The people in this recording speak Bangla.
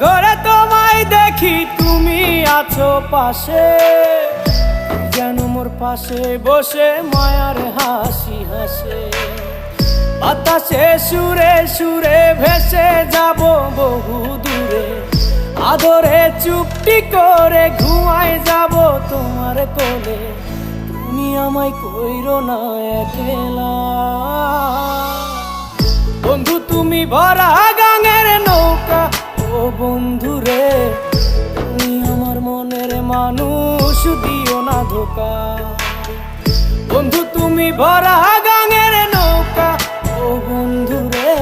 ঘরে তোমায় দেখি তুমি আছো পাশে, যেন মোর পাশে বসে মায়ার হাসি হাসে। বাতাসে সুরে সুরে ভেসে যাব বহু দূরে, আদরে চুপটি করে ঘুমায় যাব তোমার কোলে। তুমি আমায় কইরো না একলা বন্ধু, তুমি ভরা গাঙের নৌকা। ও বন্ধু রে, তুমি আমার মনের মানুষ, দিও না ধোকা। বন্ধু তুমি ভরা গাঙের নৌকা, ও বন্ধু রে।